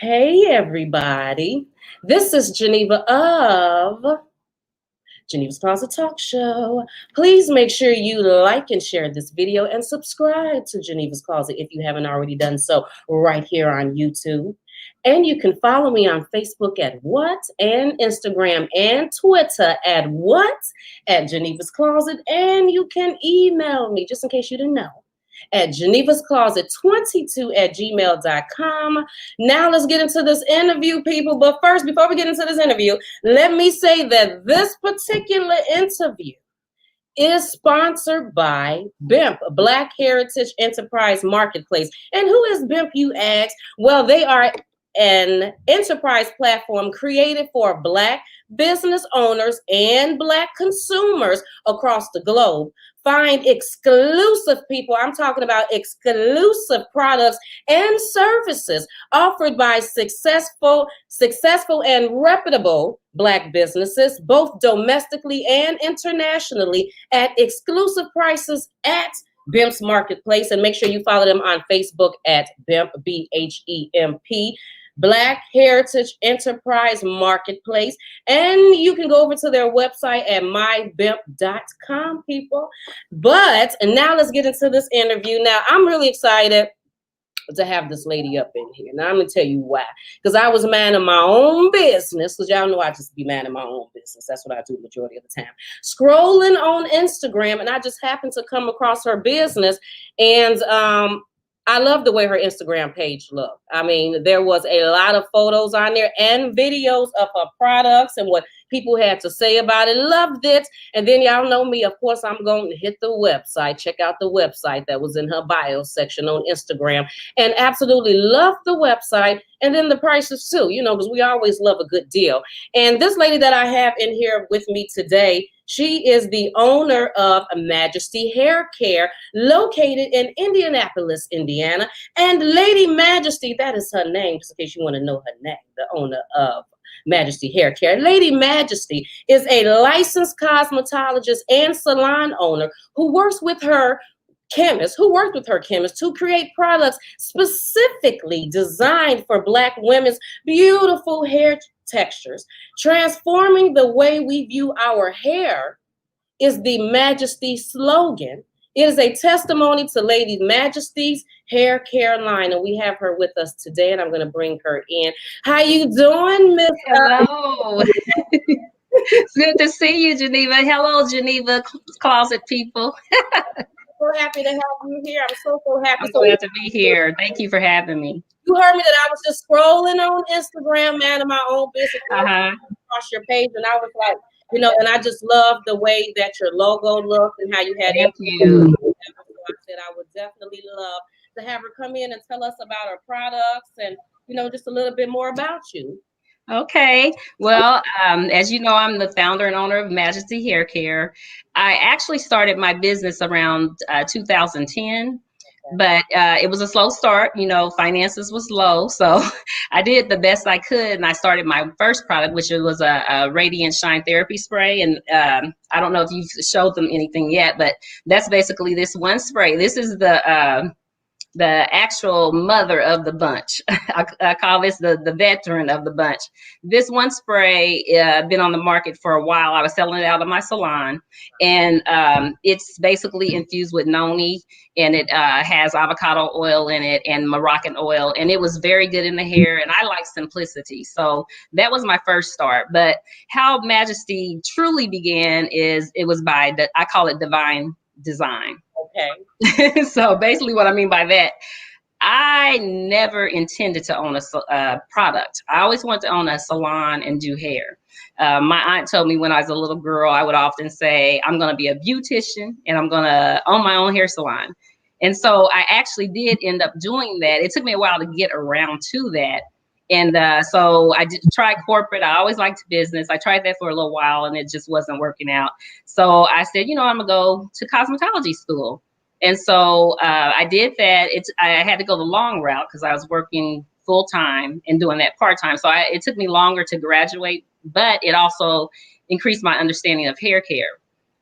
Hey everybody, this is Geneva of Geneva's Closet Talk Show. Please make sure you like and share this video and subscribe to Geneva's Closet if you haven't already done so right here on YouTube. And you can follow me on Facebook at what and Instagram and Twitter at what at Geneva's Closet. And you can email me, just in case you didn't know, at genevasclosett22@gmail.com. Now let's get into this interview, people. But first, before we get into this interview, let me say that this particular interview is sponsored by BEMP, Black Heritage Enterprise Marketplace. And who is BEMP, you ask? Well, they are an enterprise platform created for Black business owners and Black consumers across the globe. Find exclusive people, I'm talking about exclusive products and services offered by successful and reputable Black businesses, both domestically and internationally, at exclusive prices at BEMP's Marketplace. And make sure you follow them on Facebook at BEMP, BHEMP, Black Heritage Enterprise Marketplace. And you can go over to their website at mybemp.com, people. But now let's get into this interview. Now, I'm really excited to have this lady up in here. Now, I'm going to tell you why. Because I was minding my own business, because y'all know I just be minding my own business. That's what I do the majority of the time. Scrolling on Instagram, and I just happened to come across her business, and I love the way her Instagram page looked. I mean, there was a lot of photos on there and videos of her products and what people had to say about it. Loved it. And then y'all know me, of course, I'm going to hit the website, check out the website that was in her bio section on Instagram, and absolutely loved the website. And then the prices too, you know, because we always love a good deal. And this lady that I have in here with me today, she is the owner of Majesty Hair Care, located in Indianapolis, Indiana. And Lady Majesty, that is her name, just in case you want to know her name, the owner of Majesty Hair Care. Lady Majesty is a licensed cosmetologist and salon owner who works with her chemist to create products specifically designed for Black women's beautiful hair textures. Transforming the way we view our hair is the Majesty slogan. It is a testimony to Lady Majesty's hair care line, and we have her with us today, and I'm going to bring her in. How you doing, Miss? Hello. It's good to see you, Geneva. Hello, Geneva Closet people. So happy to have you here. I'm so happy. I'm glad to be here. Thank you for having me. You heard me that I was just scrolling on Instagram, man, in my own business, across your page, and I was like, you know, and I just love the way that your logo looked and how you had it. Thank you. So I said I would definitely love to have her come in and tell us about her products and, you know, just a little bit more about you. Okay. Well, as you know, I'm the founder and owner of Majesty Hair Care. I actually started my business around 2010. But it was a slow start, you know, finances was low. So I did the best I could. And I started my first product, which was a Radiant Shine Therapy Spray. And I don't know if you've showed them anything yet, but that's basically this one spray. This is the actual mother of the bunch. I call this the veteran of the bunch. This one spray been on the market for a while. I was selling it out of my salon, and it's basically infused with noni, and it has avocado oil in it and Moroccan oil, and it was very good in the hair, and I like simplicity. So that was my first start. But how Majesty truly began is it was by, I call it divine design. Okay. So basically what I mean by that, I never intended to own a product. I always wanted to own a salon and do hair. My aunt told me when I was a little girl, I would often say, I'm going to be a beautician and I'm going to own my own hair salon. And so I actually did end up doing that. It took me a while to get around to that. And so I did try corporate. I always liked business. I tried that for a little while and it just wasn't working out. So I said, you know, I'm gonna go to cosmetology school. And so I did that. I had to go the long route because I was working full time and doing that part time. So it took me longer to graduate, but it also increased my understanding of hair care.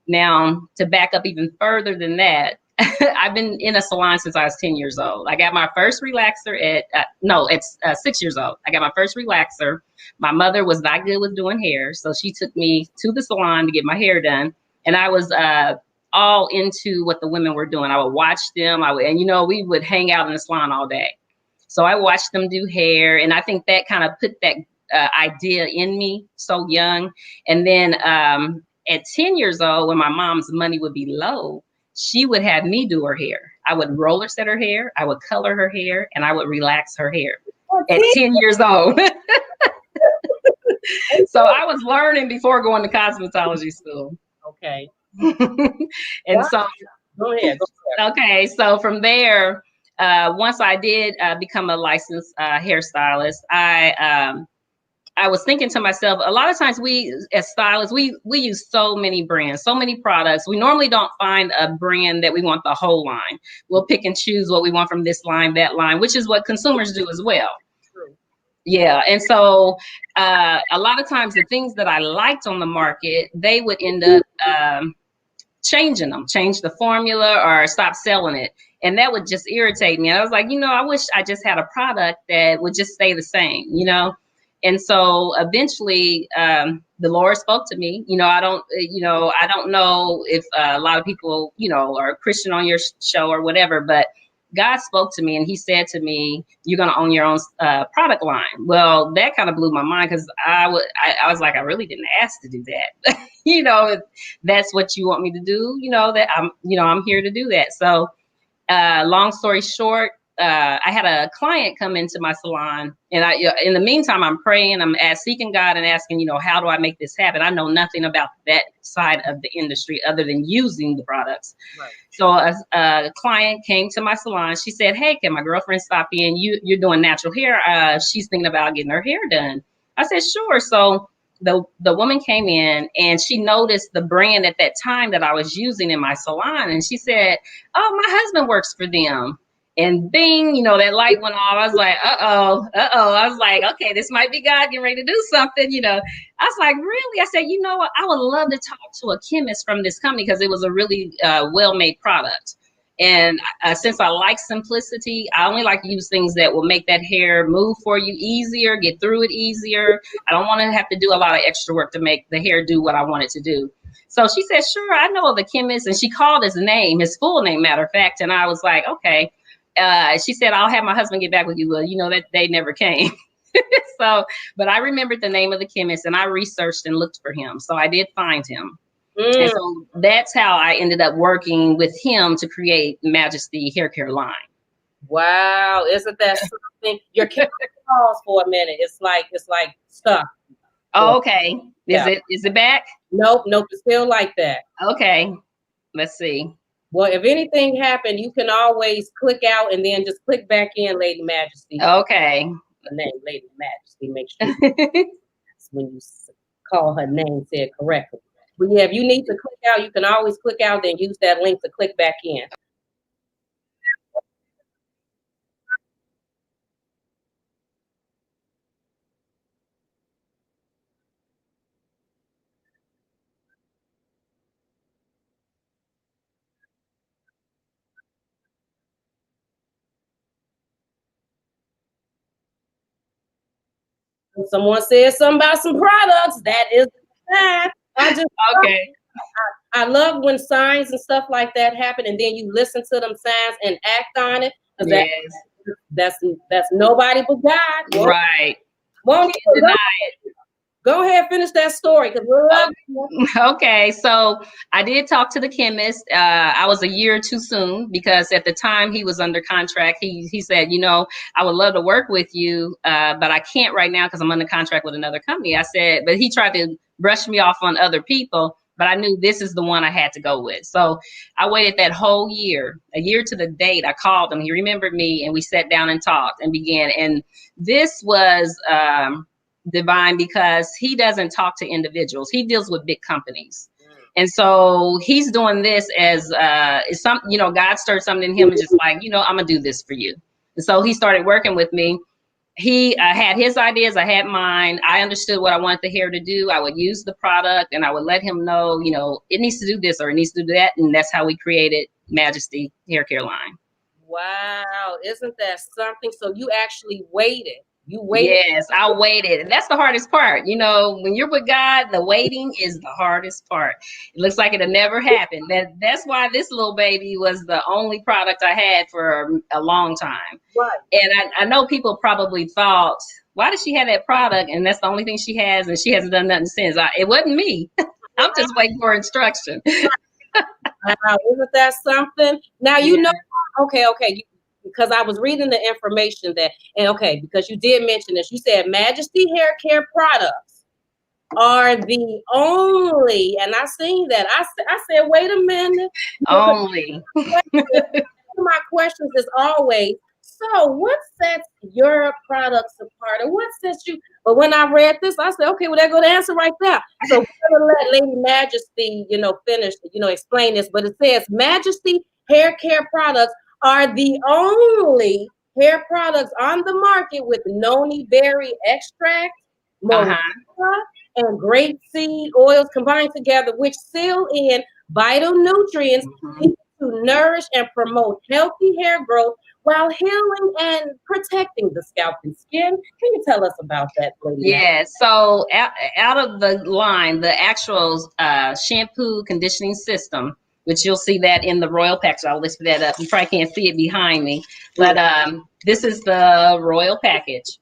Now, to back up even further than that, I've been in a salon since I was 10 years old. I got my first relaxer at 6 years old. I got my first relaxer. My mother was not good with doing hair, so she took me to the salon to get my hair done. And I was all into what the women were doing. I would watch them. And we would hang out in the salon all day. So I watched them do hair, and I think that kind of put that idea in me so young. And then at 10 years old, when my mom's money would be low, she would have me do her hair. I would roller set her hair, I would color her hair, and I would relax her hair at 10 years old. So I was learning before going to cosmetology school. Okay. And so, go ahead. Okay, so from there, once I did become a licensed hairstylist, I was thinking to myself, a lot of times we as stylists, we use so many brands, so many products. We normally don't find a brand that we want the whole line. We'll pick and choose what we want from this line, that line, which is what consumers do as well. True. Yeah. And so a lot of times the things that I liked on the market, they would end up change the formula or stop selling it. And that would just irritate me. And I was like, I wish I just had a product that would just stay the same, And so eventually the Lord spoke to me. I don't know if a lot of people, are Christian on your show or whatever, but God spoke to me and he said to me, you're going to own your own product line. Well, that kind of blew my mind because I was like, I really didn't ask to do that. If that's what you want me to do, that I'm here to do that. So long story short, I had a client come into my salon, and in the meantime, I'm praying, I'm seeking God and asking, how do I make this happen? I know nothing about that side of the industry other than using the products. Right. So a client came to my salon. She said, hey, can my girlfriend stop in? You're doing natural hair. She's thinking about getting her hair done. I said, sure. So the woman came in and she noticed the brand at that time that I was using in my salon. And she said, oh, my husband works for them. And bing, that light went off. I was like, uh-oh. I was like, okay, this might be God getting ready to do something, I was like, really? I said, what? I would love to talk to a chemist from this company because it was a really well-made product. And since I like simplicity, I only like to use things that will make that hair move for you easier, get through it easier. I don't want to have to do a lot of extra work to make the hair do what I want it to do. So she said, sure, I know of a chemist. And she called his name, his full name, matter of fact. And I was like, okay. She said, I'll have my husband get back with you. Well, that they never came. But I remembered the name of the chemist and I researched and looked for him. So I did find him. And so that's how I ended up working with him to create Majesty hair care line. Wow. Isn't that something? Your camera paused for a minute. It's like stuck. Oh, okay. Is it back? Nope. It's still like that. Okay. Let's see. Well, if anything happened, you can always click out and then just click back in, Lady Majesty. Okay. Her name, Lady Majesty. Make sure when you call her name said correctly. But yeah, if you need to click out, you can always click out, then use that link to click back in. If someone says something about some products, that is that. Okay. I love when signs and stuff like that happen, and then you listen to them signs and act on it. Yes. That's nobody but God. Right. Won't deny it. Go ahead, finish that story. Okay, so I did talk to the chemist. I was a year too soon because at the time he was under contract. He said, I would love to work with you, but I can't right now because I'm under contract with another company. I said, but he tried to brush me off on other people, but I knew this is the one I had to go with. So I waited that whole year, a year to the date. I called him. He remembered me, and we sat down and talked and began. And this was divine because he doesn't talk to individuals. He deals with big companies. And so he's doing this as God stirred something in him and just like, I'm gonna do this for you. And so he started working with me. He had his ideas, I had mine. I understood what I wanted the hair to do. I would use the product and I would let him know, it needs to do this or it needs to do that. And that's how we created Majesty hair care line. Wow, isn't that something? So you actually waited. You waited. Yes, I waited. And that's the hardest part. You know, when you're with God, the waiting is the hardest part. It looks like it'll never happen. That's why this little baby was the only product I had for a long time. Right. And I know people probably thought, why does she have that product? And that's the only thing she has, and she hasn't done nothing since. It wasn't me. I'm just waiting for instruction. Wow, isn't that something? Now, you know, okay, because I was reading the information that, and okay, because you did mention this, you said Majesty hair care products are the only, and I seen that. I said, wait a minute. Only. My questions is always, so what sets your products apart, or what sets you? But when I read this, I said, okay, well, there go the answer right there. So we're gonna let Lady Majesty, finish, explain this. But it says Majesty hair care products are the only hair products on the market with noni berry extract, moringa, and grapeseed oils combined together, which seal in vital nutrients to nourish and promote healthy hair growth while healing and protecting the scalp and skin. Can you tell us about that, lady? Yeah, so out of the line, the actual shampoo conditioning system, which you'll see that in the Royal package. I'll lift that up. You probably can't see it behind me, but this is the Royal package.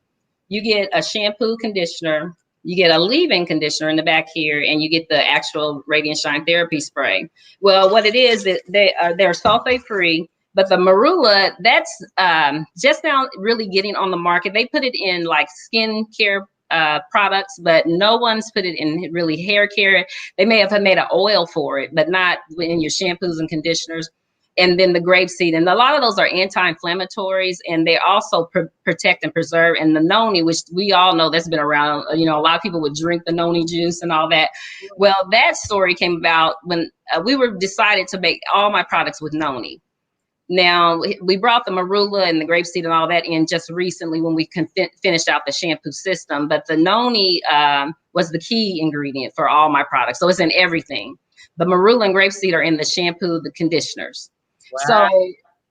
You get a shampoo conditioner, you get a leave-in conditioner in the back here, and you get the actual Radiant Shine Therapy spray. Well, what it is, they're sulfate-free, but the marula, that's just now really getting on the market. They put it in like skin care products, but no one's put it in really hair care. They may have made an oil for it, but not in your shampoos and conditioners. And then the grapeseed, and a lot of those are anti-inflammatories, and they also protect and preserve. And the noni, which we all know that's been around, a lot of people would drink the noni juice and all that. Well, that story came about when we were decided to make all my products with noni. Now, we brought the marula and the grapeseed and all that in just recently when we finished out the shampoo system, but the noni was the key ingredient for all my products. So it's in everything. The marula and grapeseed are in the shampoo, the conditioners. Wow.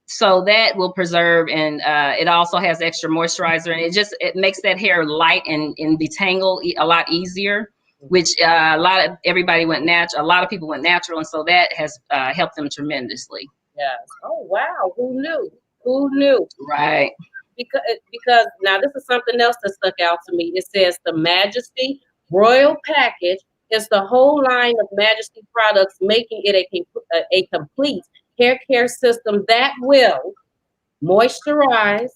So that will preserve, and it also has extra moisturizer, and it makes that hair light and detangle a lot easier, which a lot of people went natural, and so that has helped them tremendously. Yes. Oh wow! Who knew? Who knew? Right. Because now this is something else that stuck out to me. It says the Majesty Royal package is the whole line of Majesty products, making it a complete hair care system that will moisturize,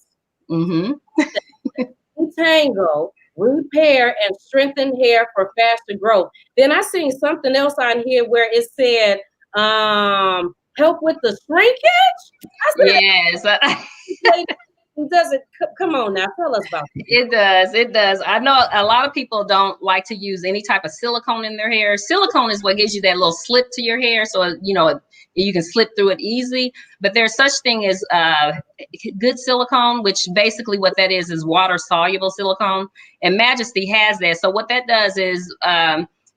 detangle, repair, and strengthen hair for faster growth. Then I seen something else on here where it said help with the shrinkage. Yes. Does it? Come on now, tell us about it. It does. I know a lot of people don't like to use any type of silicone in their hair. Silicone is what gives you that little slip to your hair, so you can slip through it easy. But there's such thing as good silicone, which basically what that is water soluble silicone, and Majesty has that. So what that does is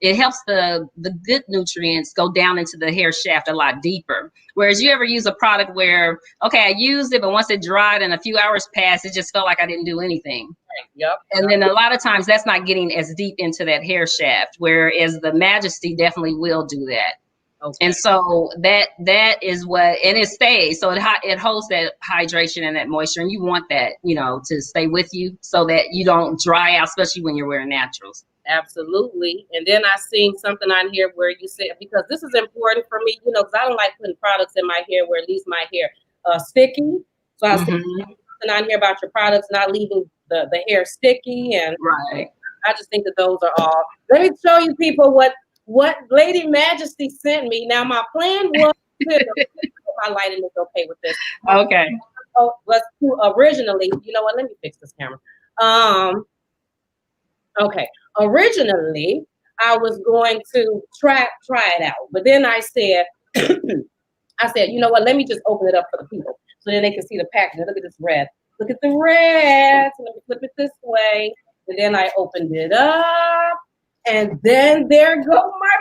it helps the good nutrients go down into the hair shaft a lot deeper. Whereas you ever use a product where, okay, I used it, but once it dried and a few hours passed, it just felt like I didn't do anything. Yep. And then a lot of times that's not getting as deep into that hair shaft, whereas the Majesty definitely will do that. Okay. And so that is what, and it stays. So it holds that hydration and that moisture, and you want that, to stay with you so that you don't dry out, especially when you're wearing naturals. Absolutely. And then I seen something on here where you said, because this is important for me, because I don't like putting products in my hair where it leaves my hair sticky. So I see something on here about your products not leaving the hair sticky. And right. I just think that those are all. Let me show you people what Lady Majesty sent me. Now my plan was my lighting is okay with this. Okay. Was to originally, you know what? Let me fix this camera. Okay. Originally, I was going to try it out, but then I said, you know what? Let me just open it up for the people so then they can see the packaging. Look at this red. Look at the red. So let me flip it this way, and then I opened it up, and then there go my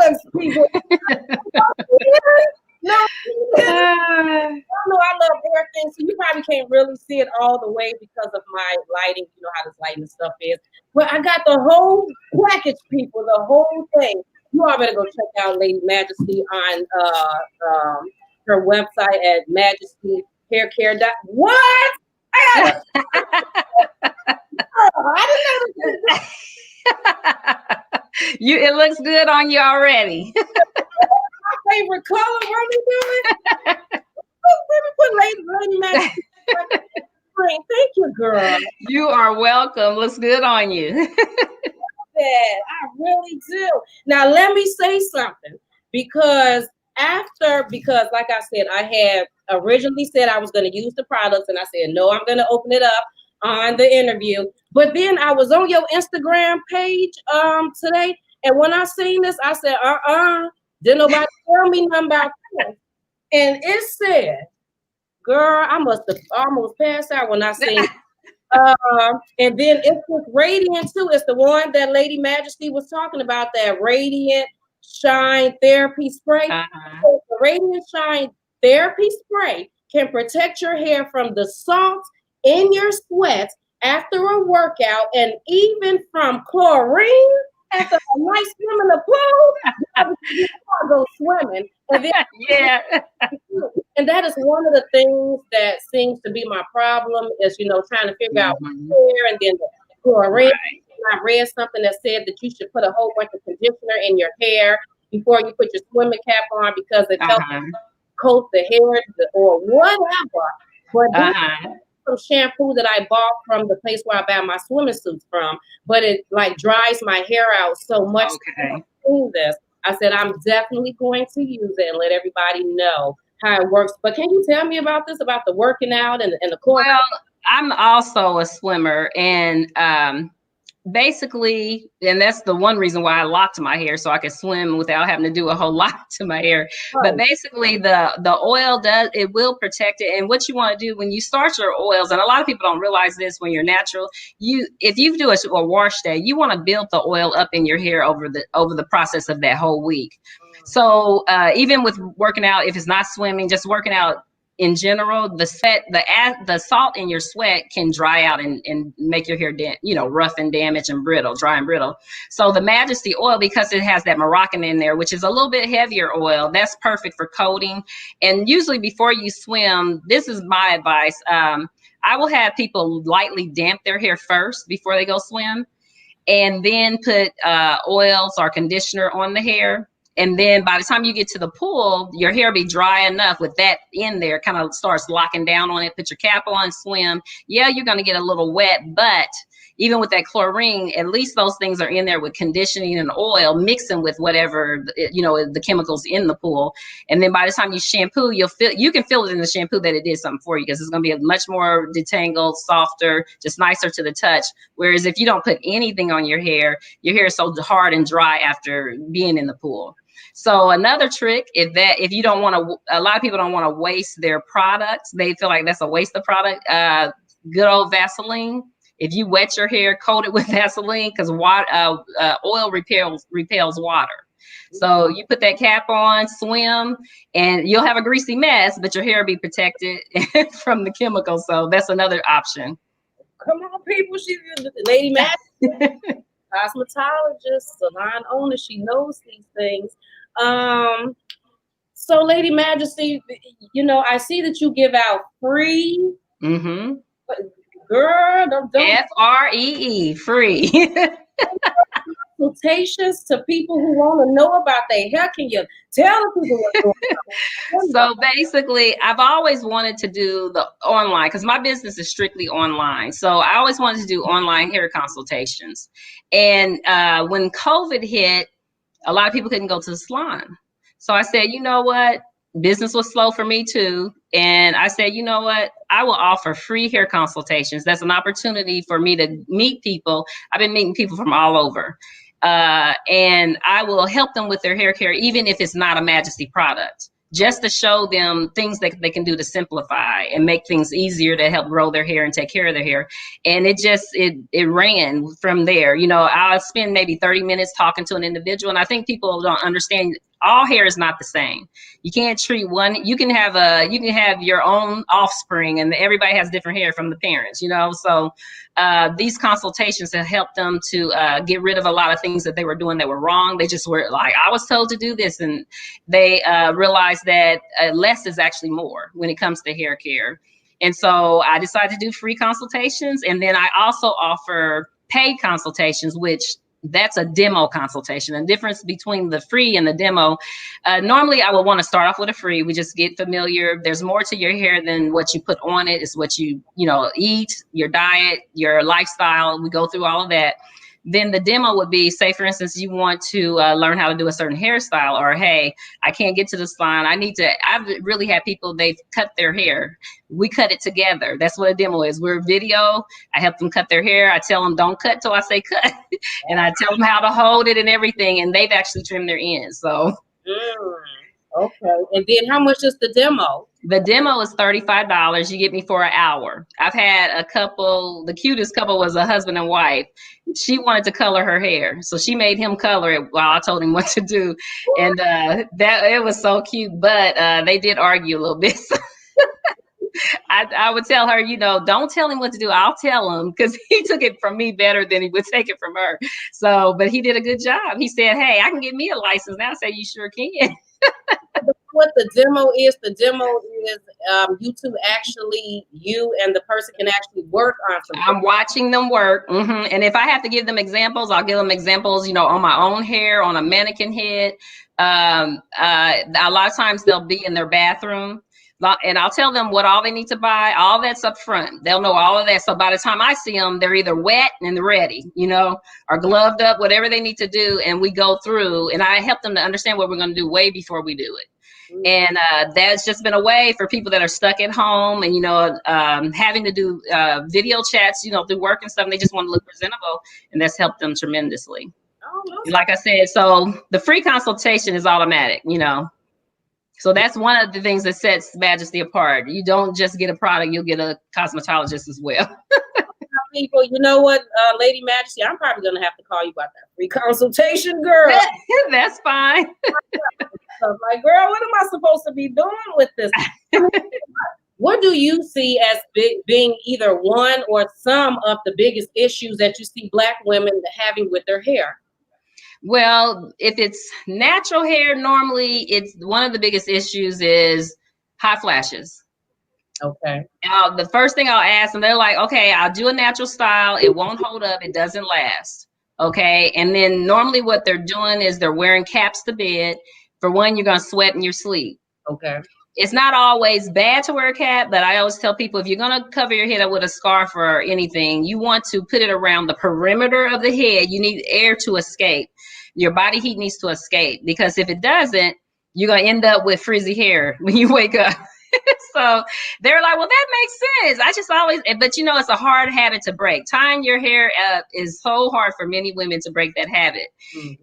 products, people. No, I know I love everything, so you probably can't really see it all the way because of my lighting. You know how this lighting stuff is. But I got the whole package, people, the whole thing. You all better go check out Lady Majesty on her website at Majesty Hair Care. What? I didn't know this. It looks good on you already. My favorite color. What are we doing? Let me put Lady Majesty. Thank you, girl. You are welcome. Looks good on you. I really do. Now let me say something, because like I said, I had originally said I was going to use the products, and I said no, I'm going to open it up on the interview. But then I was on your Instagram page today, and when I seen this, I said didn't nobody tell me nothing about this. And it said, girl, I must have almost passed out when I seen it. And then it's this Radiant too. It's the one that Lady Majesty was talking about, that Radiant Shine Therapy Spray. So the Radiant Shine Therapy Spray can protect your hair from the salt in your sweat after a workout, and even from chlorine after a nice swim in the pool. I go swimming. And then, yeah. And that is one of the things that seems to be my problem, is, trying to figure out hair, and then the chlorine. Right. I read something that said that you should put a whole bunch of conditioner in your hair before you put your swimming cap on, because it helps coat the hair or whatever. But some shampoo that I bought from the place where I buy my swimming suits from, but it like dries my hair out so much. This, I said I'm definitely going to use it and let everybody know how it works. But can you tell me about this, about the working out and the core? Well, I'm also a swimmer, and basically, and that's the one reason why I locked my hair, so I could swim without having to do a whole lot to my hair. Right. But basically, the oil will protect it. And what you want to do when you start your oils, and a lot of people don't realize this, when you're natural, if you do a wash day, you want to build the oil up in your hair over the process of that whole week. So even with working out, if it's not swimming, just working out in general, the salt in your sweat can dry out and make your hair rough and damaged and dry and brittle. So the Majesty oil, because it has that Moroccan in there, which is a little bit heavier oil, that's perfect for coating. And usually before you swim, this is my advice, I will have people lightly damp their hair first before they go swim, and then put oils or conditioner on the hair. And then by the time you get to the pool, your hair be dry enough with that in there, kind of starts locking down on it. Put your cap on, swim. Yeah, you're going to get a little wet, but even with that chlorine, at least those things are in there with conditioning and oil, mixing with whatever, the chemicals in the pool. And then by the time you shampoo, you can feel it in the shampoo that it did something for you, because it's going to be much more detangled, softer, just nicer to the touch. Whereas if you don't put anything on your hair is so hard and dry after being in the pool. So another trick, if you don't want to, a lot of people don't want to waste their products. They feel like that's a waste of product. Good old Vaseline. If you wet your hair, coat it with Vaseline, because oil repels water. So you put that cap on, swim, and you'll have a greasy mess, but your hair will be protected from the chemicals. So that's another option. Come on, people. She's Lady Majesty, cosmetologist, salon owner. She knows these things. So Lady Majesty, I see that you give out free. Girl, don't FREE, free. Consultations to people who want to know about their hair. Can you tell people what's going on? So basically, I've always wanted to do the online, because my business is strictly online. So I always wanted to do online hair consultations. And when COVID hit, a lot of people couldn't go to the salon. So I said, you know what? Business was slow for me too. And I said, you know what? I will offer free hair consultations. That's an opportunity for me to meet people. I've been meeting people from all over. And I will help them with their hair care, even if it's not a Majesty product, just to show them things that they can do to simplify and make things easier to help grow their hair and take care of their hair. And it ran from there. I'll spend maybe 30 minutes talking to an individual. And I think people don't understand all hair is not the same. You can't treat one. You can have your own offspring, and everybody has different hair from the parents, you know. So these consultations have helped them to get rid of a lot of things that they were doing that were wrong. They just were like, I was told to do this, and they realized that less is actually more when it comes to hair care. And so I decided to do free consultations, and then I also offer paid consultations, which that's a demo consultation. The difference between the free and the demo, normally I would want to start off with a free. We just get familiar. There's more to your hair than what you put on it. It's what you eat, your diet, your lifestyle. We go through all of that. Then the demo would be, say, for instance, you want to learn how to do a certain hairstyle, or, hey, I can't get to the salon. I've really had people, they've cut their hair. We cut it together. That's what a demo is. We're video. I help them cut their hair. I tell them, don't cut till I say cut. And I tell them how to hold it and everything. And they've actually trimmed their ends. So. Okay. And then how much is the demo? The demo is $35. You get me for an hour. I've had a couple, the cutest couple was a husband and wife. She wanted to color her hair, so she made him color it while I told him what to do. And that it was so cute, but they did argue a little bit. So I would tell her, don't tell him what to do. I'll tell him, because he took it from me better than he would take it from her. So, but he did a good job. He said, hey, I can get me a license now. I said, you sure can. What the demo is you and the person can actually work on something. I'm watching them work. And if I have to give them examples, I'll give them examples, on my own hair, on a mannequin head. A lot of times they'll be in their bathroom, and I'll tell them what all they need to buy. All that's up front. They'll know all of that. So by the time I see them, they're either wet and ready, or gloved up, whatever they need to do. And we go through, and I help them to understand what we're going to do way before we do it. And that's just been a way for people that are stuck at home and, having to do video chats, through work and stuff. And they just want to look presentable, and that's helped them tremendously. Like I said, so the free consultation is automatic, So that's one of the things that sets Majesty apart. You don't just get a product, you'll get a cosmetologist as well. People, you know what, Lady Majesty, I'm probably going to have to call you about that free consultation, girl. That's fine. Like, girl, what am I supposed to be doing with this? What do you see as being either one or some of the biggest issues that you see Black women having with their hair? Well, if it's natural hair, normally it's one of the biggest issues is hot flashes. Okay. The first thing I'll ask them, they're like, okay, I'll do a natural style. It won't hold up. It doesn't last. Okay. And then normally what they're doing is they're wearing caps to bed. For one, you're going to sweat in your sleep. Okay. It's not always bad to wear a cap, but I always tell people, if you're going to cover your head up with a scarf or anything, you want to put it around the perimeter of the head. You need air to escape. Your body heat needs to escape, because if it doesn't, you're going to end up with frizzy hair when you wake up. So they're like, well, that makes sense. I just always, but it's a hard habit to break. Tying your hair up is so hard for many women to break that habit.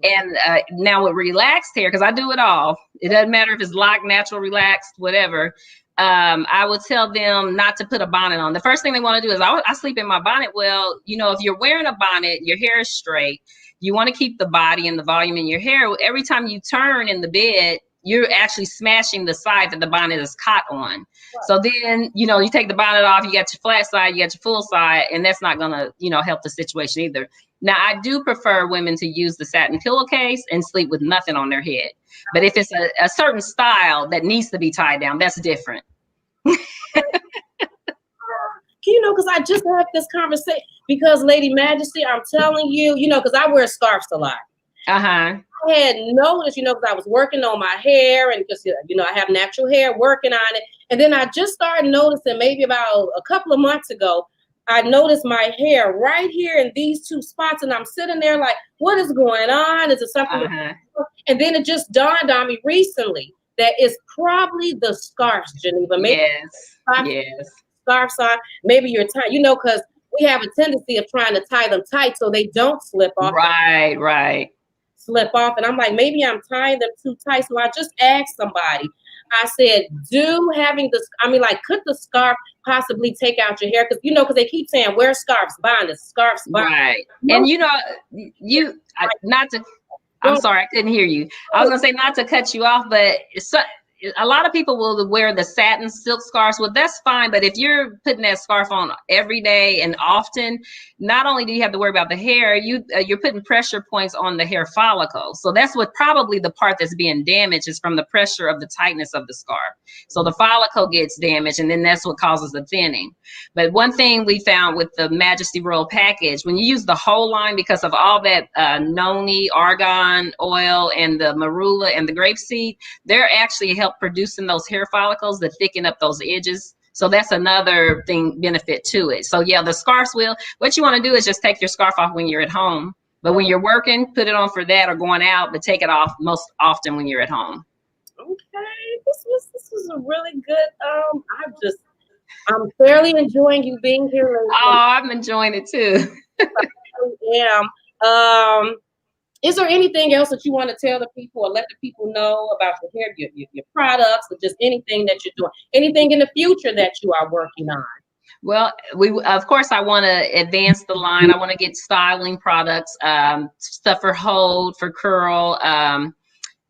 And now with relaxed hair, because I do it all, it doesn't matter if it's locked, natural, relaxed, whatever. I would tell them not to put a bonnet on. The first thing they want to do is I sleep in my bonnet. Well, if you're wearing a bonnet, your hair is straight. You want to keep the body and the volume in your hair. Every time you turn in the bed, you're actually smashing the side that the bonnet is caught on. Right. So then, you take the bonnet off, you got your flat side, you got your full side, and that's not going to, help the situation either. Now, I do prefer women to use the satin pillowcase and sleep with nothing on their head. But if it's a certain style that needs to be tied down, that's different. Because I just had this conversation, because Lady Majesty, I'm telling you, because I wear scarves a lot. I had noticed, because I was working on my hair, and because, I have natural hair, working on it. And then I just started noticing, maybe about a couple of months ago, I noticed my hair right here in these two spots. And I'm sitting there like, what is going on? Is it something? And then it just dawned on me recently that it's probably the scarves, Geneva. Maybe scarves on. Maybe you're tight, because we have a tendency of trying to tie them tight so they don't slip off. Right. Slip off. And I'm like, maybe I'm tying them too tight. So I just asked somebody, I said, could the scarf possibly take out your hair? Because they keep saying, wear scarves, bonnets, scarves, bonnets. Right. And I'm sorry, I couldn't hear you. I was gonna say not to cut you off, but a lot of people will wear the satin silk scarves. Well, that's fine, but if you're putting that scarf on every day and often, not only do you have to worry about the hair, you're putting pressure points on the hair follicle. So that's what probably the part that's being damaged is from the pressure of the tightness of the scarf. So the follicle gets damaged, and then that's what causes the thinning. But one thing we found with the Majesty Royal package, when you use the whole line, because of all that noni, argan oil, and the marula and the grapeseed, they're actually help producing those hair follicles that thicken up those edges. So that's another thing, benefit to it. So yeah, the scarves what you want to do is just take your scarf off when you're at home. But when you're working, put it on for that or going out, but take it off most often when you're at home. Okay, this was a really good. I'm fairly enjoying you being here. Oh, I'm enjoying it too. I am. Is there anything else that you want to tell the people or let the people know about your hair, your products, or just anything that you're doing? Anything in the future that you are working on? Well, of course, I want to advance the line. I want to get styling products, stuff for hold, for curl.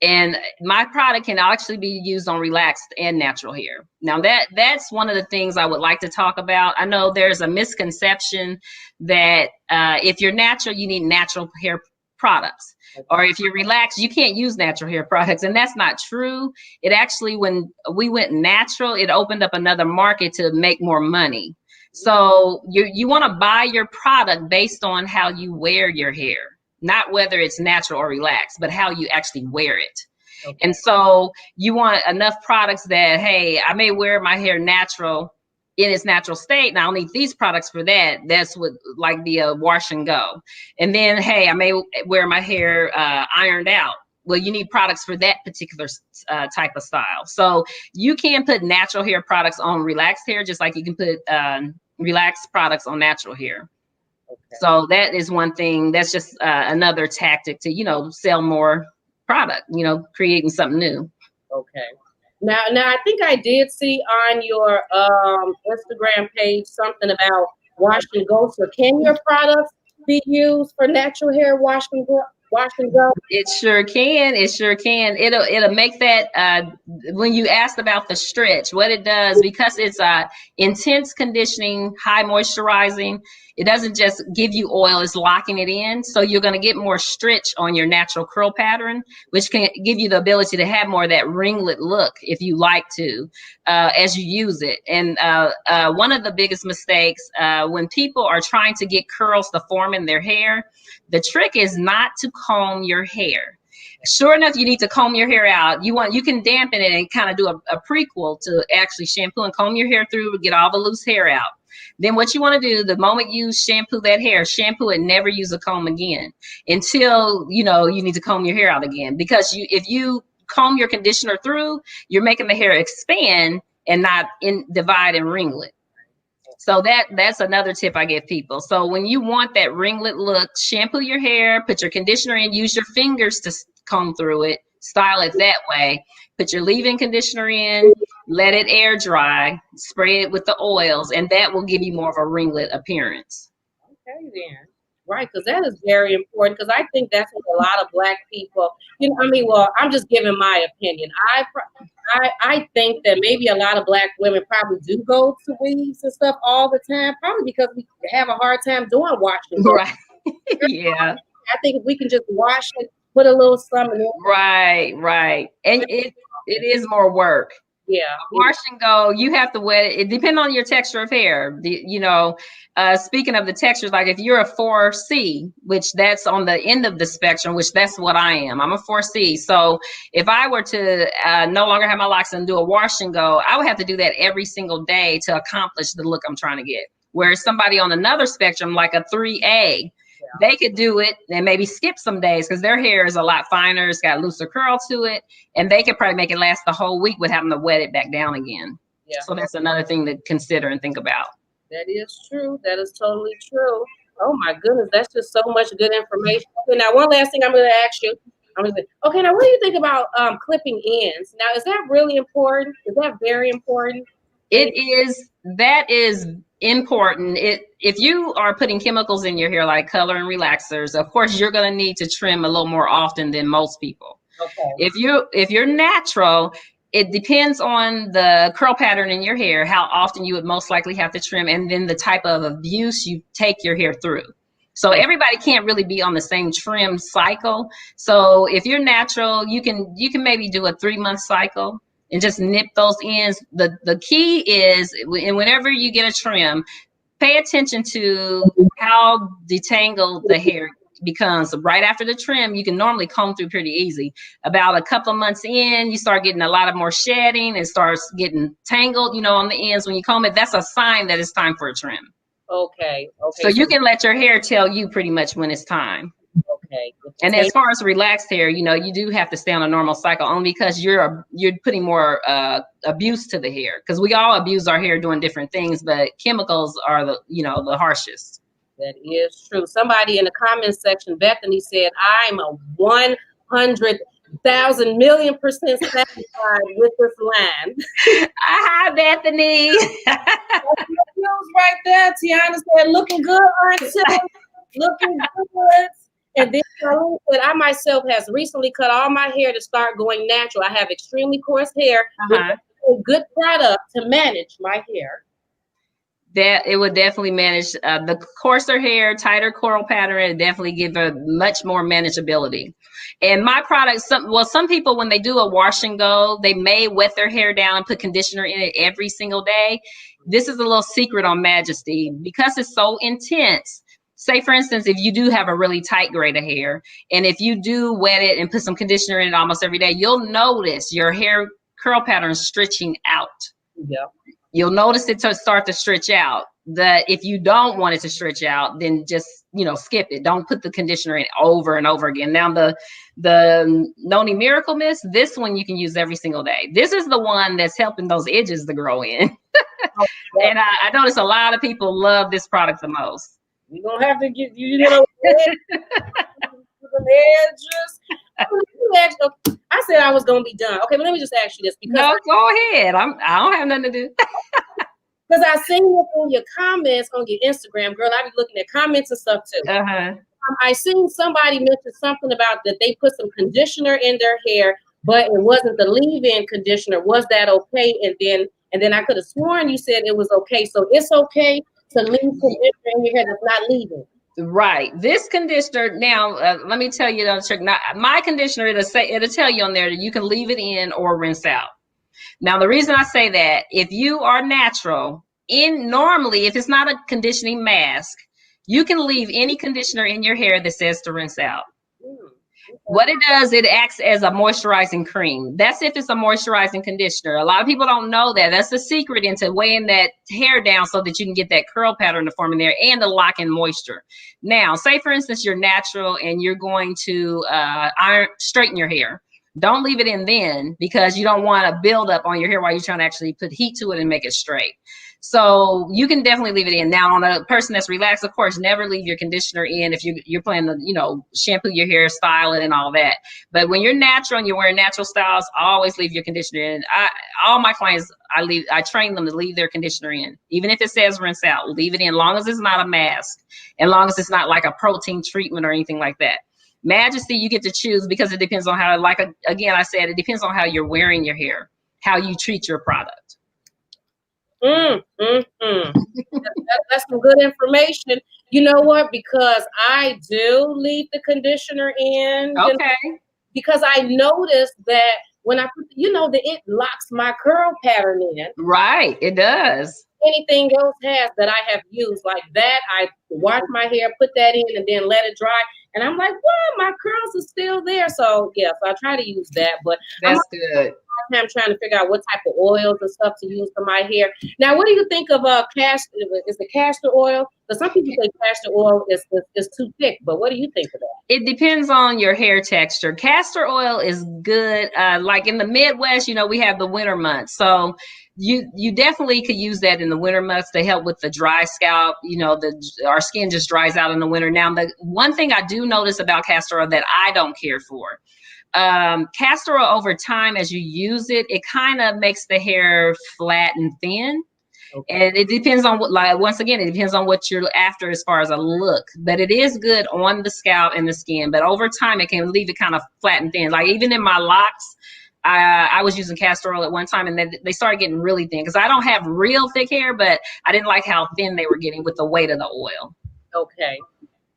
And my product can actually be used on relaxed and natural hair. Now that's one of the things I would like to talk about. I know there's a misconception that if you're natural, you need natural hair products. Or if you're relaxed, you can't use natural hair products. And that's not true. It actually, when we went natural, it opened up another market to make more money. So you want to buy your product based on how you wear your hair, not whether it's natural or relaxed, but how you actually wear it. Okay. And so you want enough products that, hey, I may wear my hair natural in its natural state, and I'll need these products for that. That's what, like the wash and go. And then, hey, I may wear my hair ironed out. Well, you need products for that particular type of style. So you can put natural hair products on relaxed hair, just like you can put relaxed products on natural hair. Okay. So that is one thing. That's just another tactic to, sell more product, creating something new. Okay. Now, I think I did see on your Instagram page something about wash and go. So can your products be used for natural hair wash and go? It sure can. It sure can. It'll make that when you asked about the stretch, what it does, because it's intense conditioning, high moisturizing, it doesn't just give you oil, it's locking it in. So you're going to get more stretch on your natural curl pattern, which can give you the ability to have more of that ringlet look if you like to, as you use it. And one of the biggest mistakes when people are trying to get curls to form in their hair, the trick is not to comb your hair. Sure enough, you need to comb your hair out. You can dampen it and kind of do a prequel to actually shampoo and comb your hair through to get all the loose hair out. Then what you want to do, the moment you shampoo that hair, shampoo it, never use a comb again until you need to comb your hair out again. Because if you comb your conditioner through, you're making the hair expand and not divide and ringlet. So that's another tip I give people. So when you want that ringlet look, shampoo your hair, put your conditioner in, use your fingers to comb through it, style it that way. Put your leave-in conditioner in, let it air dry, spray it with the oils, and that will give you more of a ringlet appearance. Okay, then. Right, because that is very important, because I think that's what a lot of Black people, I'm just giving my opinion. I think that maybe a lot of Black women probably do go to weaves and stuff all the time, probably because we have a hard time doing washing. Right. Yeah. I think if we can just wash it, put a little something in. Right. And it is more work. Yeah. Wash and go, you have to wet it. It depends on your texture of hair. Speaking of the textures, like if you're a 4C, which that's on the end of the spectrum, which that's what I am. I'm a 4C. So if I were to no longer have my locks and do a wash and go, I would have to do that every single day to accomplish the look I'm trying to get. Whereas somebody on another spectrum, like a 3A, they could do it and maybe skip some days because their hair is a lot finer. It's got looser curl to it. And they could probably make it last the whole week with having to wet it back down again. Yeah. So that's another thing to consider and think about. That is true. That is totally true. Oh my goodness. That's just so much good information. Okay, now one last thing I'm going to ask you. Now what do you think about clipping ends? Now, is that really important? Is that very important? That is important. If you are putting chemicals in your hair like color and relaxers, of course you're going to need to trim a little more often than most people. Okay. If you're natural, it depends on the curl pattern in your hair, how often you would most likely have to trim, and then the type of abuse you take your hair through. So everybody can't really be on the same trim cycle. So if you're natural, you can maybe do a 3-month cycle and just nip those ends. The key is, and whenever you get a trim, pay attention to how detangled the hair becomes. Right after the trim, you can normally comb through pretty easy. About a couple of months in, you start getting a lot of more shedding and starts getting tangled, on the ends. When you comb it, that's a sign that it's time for a trim. Okay. So you can let your hair tell you pretty much when it's time. Okay. And as far as relaxed hair, you do have to stay on a normal cycle, only because you're putting more abuse to the hair, because we all abuse our hair doing different things, but chemicals are the harshest. That is true. Somebody in the comments section, Bethany, said, I'm a 100,000 million % satisfied with this line. Hi, Bethany. Right there. Tiana said, looking good, aren't you? Looking good. And then Charlene said, I myself has recently cut all my hair to start going natural. I have extremely coarse hair with a good product to manage my hair. That it would definitely manage the coarser hair, tighter curl pattern, and definitely give a much more manageability. And my product, some people, when they do a wash and go, they may wet their hair down and put conditioner in it every single day. This is a little secret on Majesty, because it's so intense. Say, for instance, if you do have a really tight grade of hair, and if you do wet it and put some conditioner in it almost every day, you'll notice your hair curl pattern stretching out. Yeah. You'll notice it to start to stretch out. That if you don't want it to stretch out, then just skip it. Don't put the conditioner in over and over again. Now the Noni Miracle Mist, this one you can use every single day. This is the one that's helping those edges to grow in. And I notice a lot of people love this product the most. You're gonna have to get the edges. I said I was gonna be done. Okay, but let me just ask you this, because go ahead. I don't have nothing to do. Because I seen it on your comments on your Instagram, girl. I be looking at comments and stuff too. I seen somebody mention something about that they put some conditioner in their hair, but it wasn't the leave-in conditioner. Was that okay? And then I could have sworn you said it was okay. So it's okay to leave conditioner in your hair that's not leaving. Right. This conditioner, now, let me tell you the trick. Now, my conditioner, it'll tell you on there that you can leave it in or rinse out. Now, the reason I say that, if you are natural, normally, if it's not a conditioning mask, you can leave any conditioner in your hair that says to rinse out. What it does, it acts as a moisturizing cream. That's if it's a moisturizing conditioner. A lot of people don't know that. That's the secret into weighing that hair down so that you can get that curl pattern to form in there and to lock in moisture. Now, say for instance, you're natural and you're going to straighten your hair. Don't leave it in then, because you don't want to build up on your hair while you're trying to actually put heat to it and make it straight. So you can definitely leave it in. Now, on a person that's relaxed, of course, never leave your conditioner in if you're planning to, shampoo your hair, style it, and all that. But when you're natural and you're wearing natural styles, always leave your conditioner in. All my clients, I train them to leave their conditioner in, even if it says rinse out. Leave it in, long as it's not a mask, and long as it's not like a protein treatment or anything like that. Majesty, you get to choose, because it depends on how, again, I said, it depends on how you're wearing your hair, how you treat your product. That's some good information. You know what? Because I do leave the conditioner in. Okay. Because I noticed that when I put, it locks my curl pattern in. Right, it does. Anything else has that I have used like that, I wash my hair, put that in, and then let it dry. And I'm like, well, my curls are still there. So yeah, so I try to use that. But that's good. I'm trying to figure out what type of oils and stuff to use for my hair. Now, what do you think of castor? Is the castor oil? Because some people say castor oil is too thick, but what do you think of that? It depends on your hair texture. Castor oil is good. Like in the Midwest, we have the winter months, so you definitely could use that in the winter months to help with the dry scalp. Our skin just dries out in the winter. Now, the one thing I do notice about castor oil that I don't care for, Castor oil over time, as you use it, it kind of makes the hair flat and thin. Okay. And it depends on what, like, once again, it depends on what you're after as far as a look. But it is good on the scalp and the skin. But over time, it can leave it kind of flat and thin. Like even in my locks, I was using castor oil at one time, and then they started getting really thin because I don't have real thick hair, but I didn't like how thin they were getting with the weight of the oil. Okay.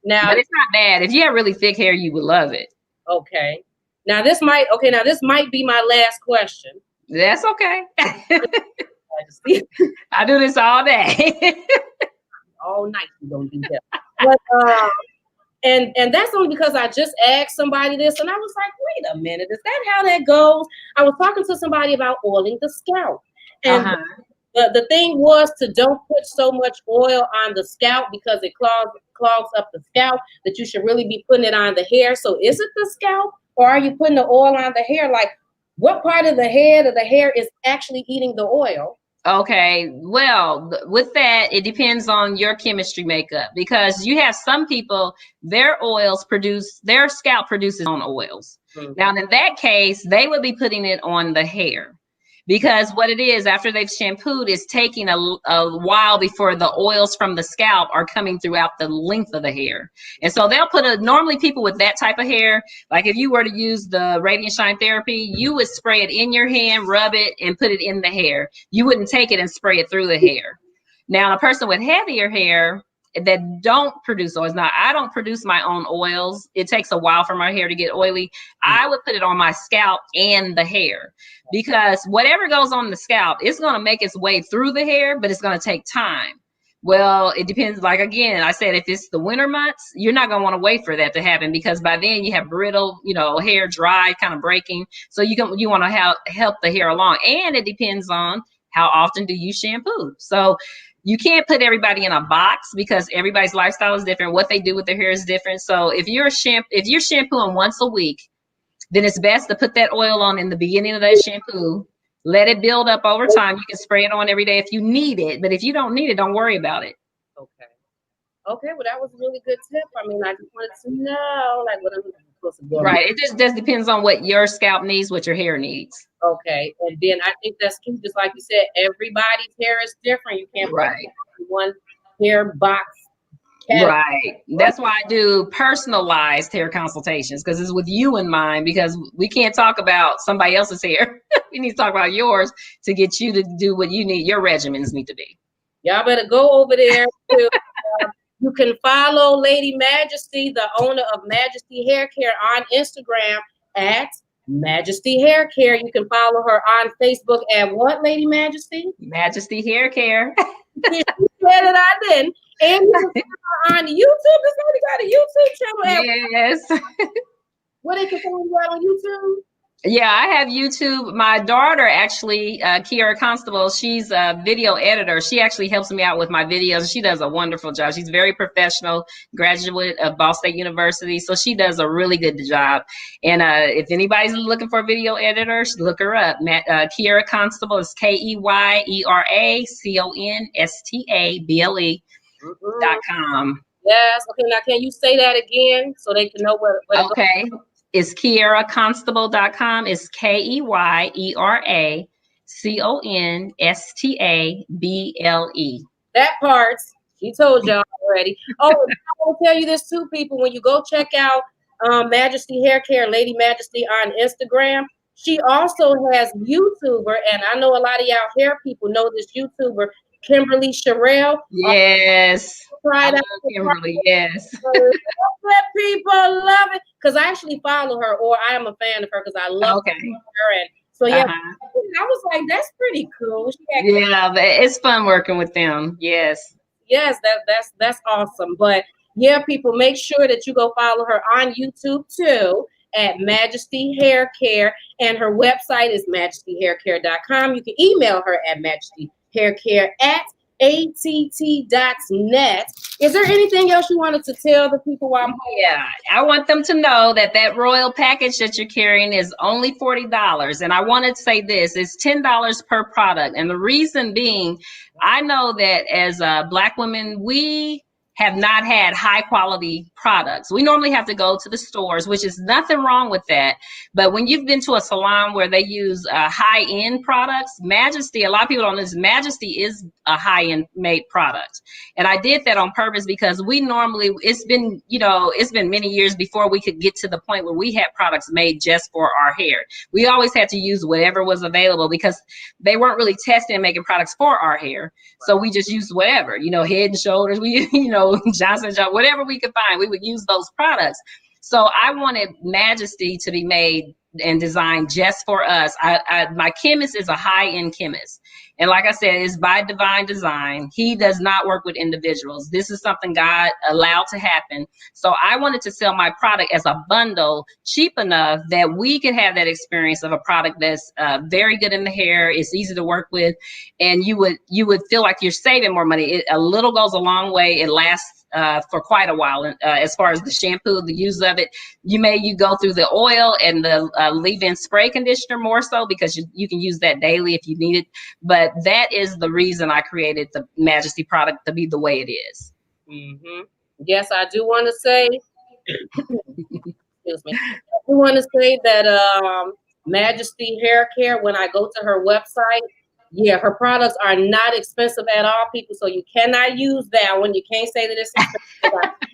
Now, but it's not bad. If you have really thick hair, you would love it. Okay. Now this might be my last question. That's okay. I do this all day. All night you don't do that. But and that's only because I just asked somebody this and I was like, wait a minute, is that how that goes? I was talking to somebody about oiling the scalp. And the thing was to don't put so much oil on the scalp because it clogs up the scalp, that you should really be putting it on the hair. So is it the scalp or are you putting the oil on the hair? Like what part of the head of the hair is actually eating the oil? Okay, well, with that, it depends on your chemistry makeup because you have some people, their scalp produces on oils. Mm-hmm. Now, in that case, they would be putting it on the hair because what it is after they've shampooed is taking a while before the oils from the scalp are coming throughout the length of the hair. And so they'll normally people with that type of hair, like if you were to use the Radiant Shine Therapy, you would spray it in your hand, rub it, and put it in the hair. You wouldn't take it and spray it through the hair. Now, a person with heavier hair that don't produce oils. Now, I don't produce my own oils. It takes a while for my hair to get oily. I would put it on my scalp and the hair because whatever goes on the scalp, it's going to make its way through the hair, but it's going to take time. Well, it depends. Like, again, I said, if it's the winter months, you're not going to want to wait for that to happen because by then you have brittle, hair dry, kind of breaking. So you want to help the hair along. And it depends on how often do you shampoo. So you can't put everybody in a box because everybody's lifestyle is different. What they do with their hair is different. So if you're shampooing once a week, then it's best to put that oil on in the beginning of that shampoo. Let it build up over time. You can spray it on every day if you need it. But if you don't need it, don't worry about it. Okay. Okay, well, that was a really good tip. I mean, I just wanted to know, like, what I'm supposed to do. Right. It just depends on what your scalp needs, what your hair needs. Okay. And then I think that's key. Just like you said, everybody's hair is different. You can't put one hair box. Right. That's why I do personalized hair consultations because it's with you in mind because we can't talk about somebody else's hair. We need to talk about yours to get you to do what you need. Your regimens need to be. Y'all better go over there. You can follow Lady Majesty, the owner of Majesty Hair Care, on Instagram at Majesty Hair Care. You can follow her on Facebook at what, Lady Majesty? Majesty Hair Care. She said it, I didn't. And you can follow her on YouTube. This lady got a YouTube channel. Yes. What they can find you on YouTube? Yeah, I have YouTube. My daughter, actually, Kiara Constable, she's a video editor. She actually helps me out with my videos. She does a wonderful job. She's very professional, graduate of Ball State University. So she does a really good job. And if anybody's looking for a video editor, look her up. Kiara Constable is KEYERACONSTABLE.com. Yes. Okay, now can you say that again so they can know what okay. It's KieraConstable.com. It's KEYERACONSTABLE. That part, she told y'all already. Oh, I will tell you this too, people. When you go check out Majesty Hair Care, Lady Majesty on Instagram, she also has YouTuber, and I know a lot of y'all hair people know this YouTuber, Kimberly Sherrill. Yes. Kimberly, yes. People love it because I actually follow her, or I am a fan of her because I love her. And so yeah, I was like, that's pretty cool. Yeah, but it's fun working with them. Yes. Yes, that's awesome. But yeah, people, make sure that you go follow her on YouTube too at Majesty Hair Care, and her website is majestyhaircare.com. You can email her at majestyhaircare@att.net. Is there anything else you wanted to tell the people while I'm here? Yeah, I want them to know that royal package that you're carrying is only $40. And I want to say this, it's $10 per product. And the reason being, I know that as Black women, we have not had high quality products. We normally have to go to the stores, which is nothing wrong with that. But when you've been to a salon where they use high-end products, Majesty, a lot of people don't know this, Majesty is a high-end made product. And I did that on purpose because we normally, it's been many years before we could get to the point where we had products made just for our hair. We always had to use whatever was available because they weren't really testing and making products for our hair. So we just used whatever, Head and Shoulders, Johnson & Johnson, whatever we could find, we would use those products. So I wanted Majesty to be made and designed just for us. My chemist is a high-end chemist. And like I said, it's by divine design. He does not work with individuals. This is something God allowed to happen. So I wanted to sell my product as a bundle, cheap enough that we could have that experience of a product that's very good in the hair. It's easy to work with, and you would feel like you're saving more money. A little goes a long way. It lasts for quite a while. As far as the shampoo, the use of it, you go through the oil and the leave-in spray conditioner more so because you can use that daily if you need it. But that is the reason I created the Majesty product to be the way it is. Mm-hmm. Yes, I do want to say, excuse me, I do want to say that Majesty Hair Care, when I go to her website, yeah, her products are not expensive at all, people. So you cannot use that one. You can't say that it's expensive.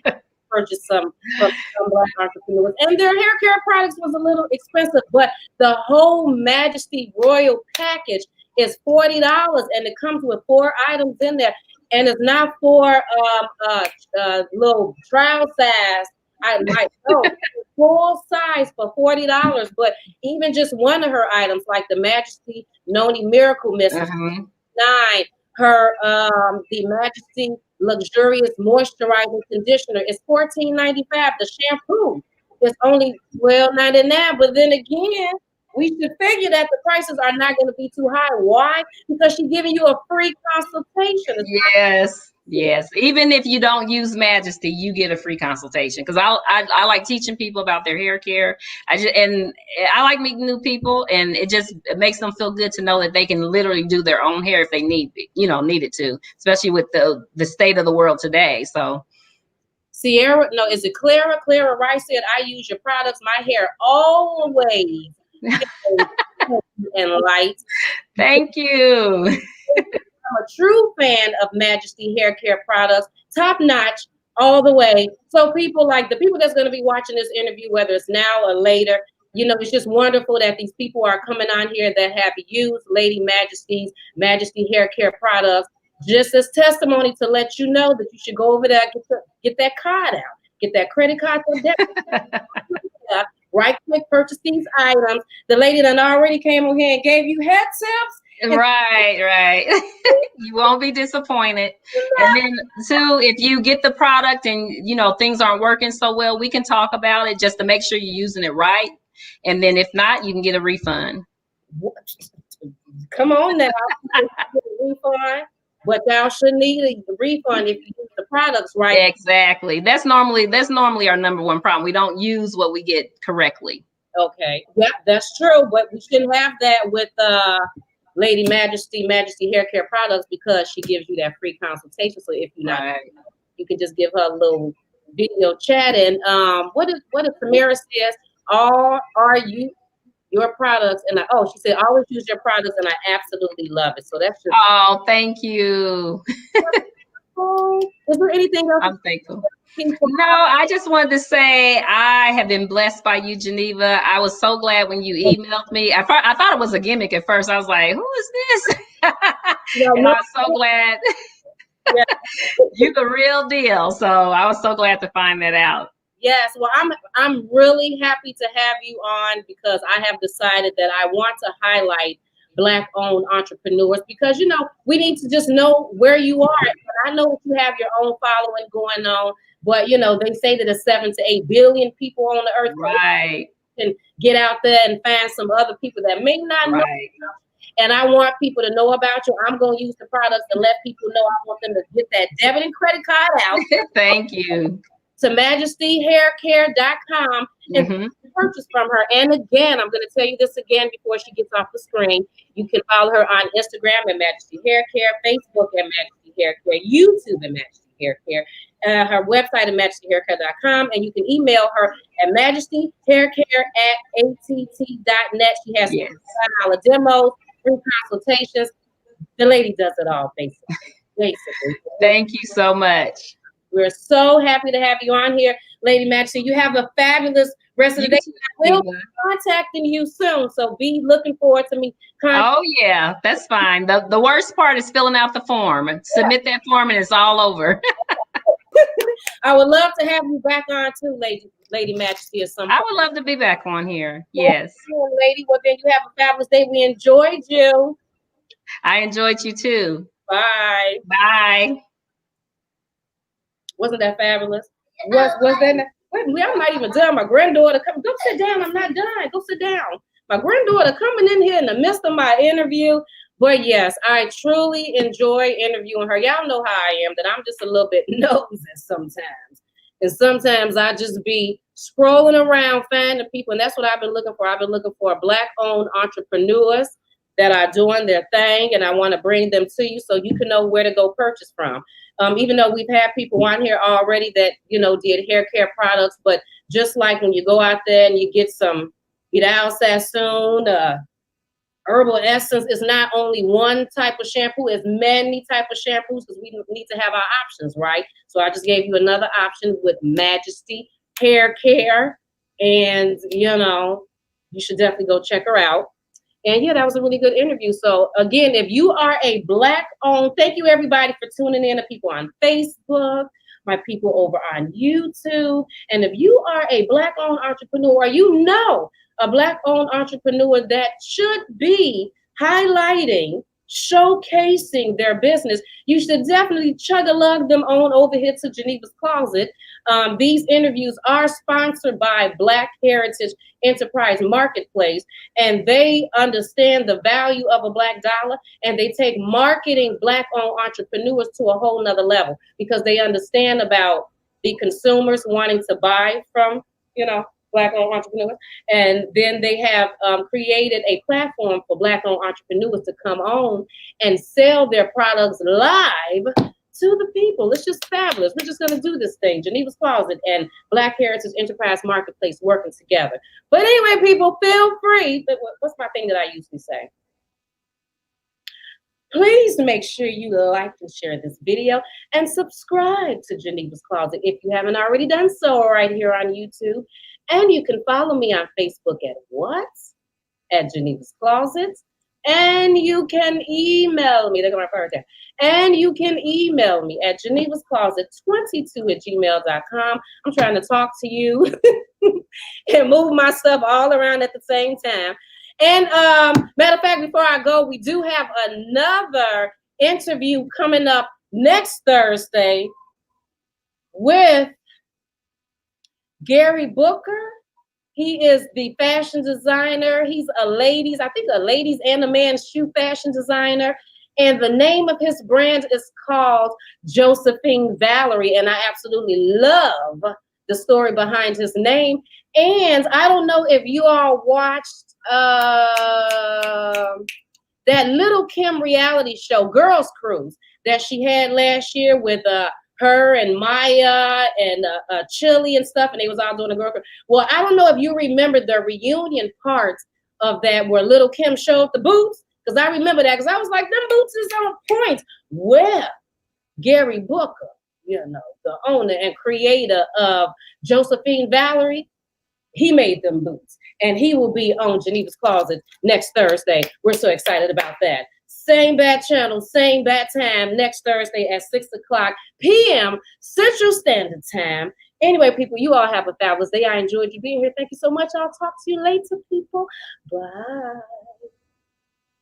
I purchased some from some Black entrepreneurs, and their hair care products was a little expensive, but the whole Majesty Royal package is $40, and it comes with 4 items in there, and it's not for little trial size. I might know full size for $40, but even just one of her items, like the Majesty Noni Miracle Mist, $9. Her the Majesty Luxurious Moisturizing Conditioner is $14.95. The shampoo is only $12.99. But then again, we should figure that the prices are not going to be too high. Why? Because she's giving you a free consultation. Yes. Even if you don't use Majesty, you get a free consultation. Because I like teaching people about their hair care. I like meeting new people, and it makes them feel good to know that they can literally do their own hair if they need it to, especially with the state of the world today. So. Is it Clara? Clara Rice said, I use your products. My hair always and light. Thank you. I'm a true fan of Majesty Hair Care products, top notch all the way. So people that's going to be watching this interview, whether it's now or later, it's just wonderful that these people are coming on here that have used Lady Majesty's Majesty Hair Care products just as testimony to let you know that you should go over there, get that card out, get that credit card. Right quick, purchase these items. The lady that already came on here and gave you head tips. Right. You won't be disappointed. And then too, if you get the product and things aren't working so well, we can talk about it just to make sure you're using it right. And then if not, you can get a refund. Come on now. Get a refund. But thou should need a refund if you use the products right. Exactly. That's normally our number one problem. We don't use what we get correctly. Okay. Yeah, that's true. But we shouldn't have that with Lady Majesty Hair Care products because she gives you that free consultation. So if you're not, you can just give her a little video chat. And what is Samira says? Are you your products? And she said, always use your products, and I absolutely love it. So that's just. Oh, thank you. Is there anything else? I'm thankful. No, I just wanted to say I have been blessed by you, Geneva. I was so glad when you emailed me. I thought it was a gimmick at first. I was like, who is this? And I was so glad. Yeah. You're the real deal. So I was so glad to find that out. Yes, well, I'm really happy to have you on because I have decided that I want to highlight Black-owned entrepreneurs because, we need to just know where you are. And I know that you have your own following going on, but, they say that there's 7 to 8 billion people on the earth. Right. And get out there and find some other people that may not know. And I want people to know about you. I'm going to use the products to let people know. I want them to get that debit and credit card out. Thank you. To majestyhaircare.com and purchase from her. And again, I'm going to tell you this again before she gets off the screen. You can follow her on Instagram at Majesty Hair Care, Facebook at Majesty Hair Care, YouTube at Majesty Hair Care. Her website is majestyhaircare.com, and you can email her at majestyhaircare@att.net. She has Yes. $5 demos, free consultations. The lady does it all, basically. Thank you so much. We're so happy to have you on here, Lady Majesty. You have a fabulous rest of the day. I will be contacting you soon, so be looking forward to me. Oh yeah, that's fine. The worst part is filling out the form. Submit that form and it's all over. I would love to have you back on too, Lady Majesty, or something. I would love to be back on here. Yes. Lady, well then you have a fabulous day. We enjoyed you. I enjoyed you too. Bye. Bye. Wasn't that fabulous? Was that? Wait, I'm not even done. My granddaughter coming. Go sit down. I'm not done. Go sit down. My granddaughter coming in here in the midst of my interview. But yes, I truly enjoy interviewing her. Y'all know how I am, that I'm just a little bit nosy sometimes. And sometimes I just be scrolling around finding people. And that's what I've been looking for. I've been looking for Black-owned entrepreneurs that are doing their thing. And I want to bring them to you so you can know where to go purchase from. Even though we've had people on here already that, did hair care products, but just like when you go out there and you get some Vidal Sassoon, herbal essence, it's not only one type of shampoo, it's many type of shampoos, because we need to have our options, right? So I just gave you another option with Majesty Hair Care, and you should definitely go check her out. And yeah, that was a really good interview. So again, if you are a Black-owned, thank you everybody for tuning in, the people on Facebook, my people over on YouTube. And if you are a Black-owned entrepreneur, or a Black-owned entrepreneur that should be highlighting, showcasing their business, you should definitely chug-a-lug them on over here to Geneva's Closet. These interviews are sponsored by Black Heritage Enterprise Marketplace, and they understand the value of a Black dollar, and they take marketing Black-owned entrepreneurs to a whole nother level, because they understand about the consumers wanting to buy from, Black-owned entrepreneurs. And then they have created a platform for Black-owned entrepreneurs to come on and sell their products live to the people. It's just fabulous. We're just going to do this thing. Geneva's Closet and Black Heritage Enterprise Marketplace working together. But anyway, people, feel free. What's my thing that I usually say? Please make sure you like and share this video and subscribe to Geneva's Closet if you haven't already done so right here on YouTube. And you can follow me on Facebook at Geneva's Closet. And you can email me. Look at my phone there. And you can email me at genevasclosett22@gmail.com. I'm trying to talk to you and move my stuff all around at the same time. And matter of fact, before I go, we do have another interview coming up next Thursday with Gary Booker. He is the fashion designer. He's a ladies and a man's shoe fashion designer. And the name of his brand is called Josephine Valerie. And I absolutely love the story behind his name. And I don't know if you all watched that Little Kim reality show, Girls Cruise, that she had last year with her and Maya and Chili and stuff, and they was all doing a girl cruise. Well, I don't know if you remember the reunion part of that where Little Kim showed the boots, because I remember that, because I was like, them boots is on point. Well, Gary Booker, the owner and creator of Josephine Valerie, he made them boots, and he will be on Geneva's Closet next Thursday. We're so excited about that. Same bad channel, same bad time, next Thursday at 6:00 p.m. Central Standard Time. Anyway, people, you all have a fabulous day. I enjoyed you being here. Thank you so much. I'll talk to you later, people. Bye.